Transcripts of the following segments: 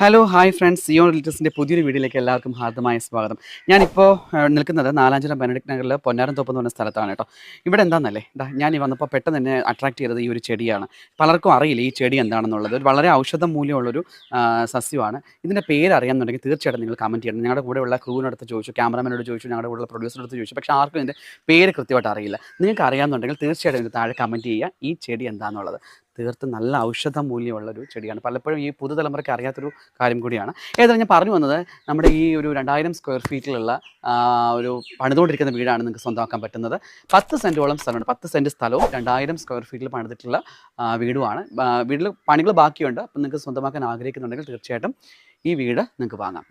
Hello hi friends Zion റിലേറ്റീവ്സിൻ്റെ പുതിയൊരു വീഡിയോയിലേക്ക് എല്ലാവർക്കും ഹാർദമായ സ്വാഗതം. ഞാനിപ്പോൾ നിൽക്കുന്നത് നാലാഞ്ചിറ ബെനഡിക്ട് നഗറിൽ പൊന്നാരംതോപ്പ് എന്ന് പറഞ്ഞ സ്ഥലത്താണ് കേട്ടോ. ഇവിടെ എന്താണെന്നല്ലേ, ഞാൻ ഈ വന്നപ്പോൾ പെട്ടെന്ന് തന്നെ അട്രാക്ട് ചെയ്തത് ഈ ഒരു ചെടിയാണ്. പലർക്കും അറിയില്ല ഈ ചെടി എന്താണെന്നുള്ളത്. ഒരു വളരെ ഔഷധ മൂല്യമുള്ളൊരു സസ്യമാണ്. ഇതിൻ്റെ പേര് അറിയാമെന്നുണ്ടെങ്കിൽ തീർച്ചയായിട്ടും നിങ്ങൾ കമൻറ്റ് ചെയ്യണം. ഞങ്ങളുടെ കൂടെയുള്ള ക്രൂവിനടുത്ത് ചോദിച്ചു, ക്യാമറമാനോട് ചോദിച്ചു, ഞങ്ങളുടെ കൂടെയുള്ള പ്രൊഡ്യൂസറിനടുത്ത് ചോദിച്ചു. പക്ഷേ ആർക്കും ഇതിൻ്റെ പേര് കൃത്യമായിട്ട് അറിയില്ല. നിങ്ങൾക്ക് അറിയാമെന്നുണ്ടെങ്കിൽ തീർച്ചയായിട്ടും ഇതിന് താഴെ കമൻറ്റ് ചെയ്യുക ഈ ചെടി എന്താണെന്നുള്ളത്. തീർത്തും നല്ല ഔഷധ മൂല്യമുള്ളൊരു ചെടിയാണ്. പലപ്പോഴും ഈ പുതുതലമുറയ്ക്ക് അറിയാത്തൊരു കാര്യം കൂടിയാണ്. ഏതായാലും ഞാൻ പറഞ്ഞു വന്നത് നമ്മുടെ ഈ ഒരു 2000 സ്ക്വയർ ഫീറ്റിലുള്ള ഒരു പണിതുകൊണ്ടിരിക്കുന്ന വീടാണ് നിങ്ങൾക്ക് സ്വന്തമാക്കാൻ പറ്റുന്നത്. 10 സെൻറ്റോളം സ്ഥലമുണ്ട്. 10 സെൻറ്റ് സ്ഥലവും 2000 സ്ക്വയർ ഫീറ്റിൽ പണിതിട്ടുള്ള വീടുമാണ്. വീട്ടിൽ പണികൾ ബാക്കിയുണ്ട്. അപ്പം നിങ്ങൾക്ക് സ്വന്തമാക്കാൻ ആഗ്രഹിക്കുന്നുണ്ടെങ്കിൽ തീർച്ചയായിട്ടും ഈ വീട് നിങ്ങൾക്ക് വാങ്ങാം.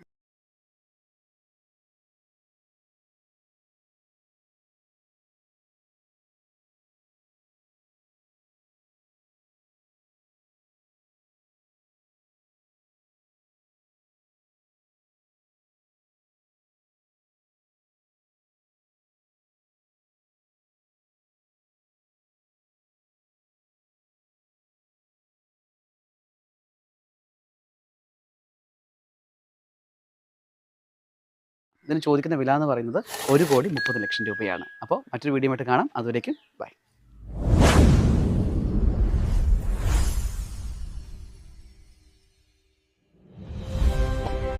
ഇതിന് ചോദിക്കുന്ന വില എന്ന് പറയുന്നത് 1,30,00,000 രൂപയാണ്. അപ്പോൾ മറ്റൊരു വീഡിയോ ആയിട്ട് കാണാം. അതുവരേക്കും ബൈ.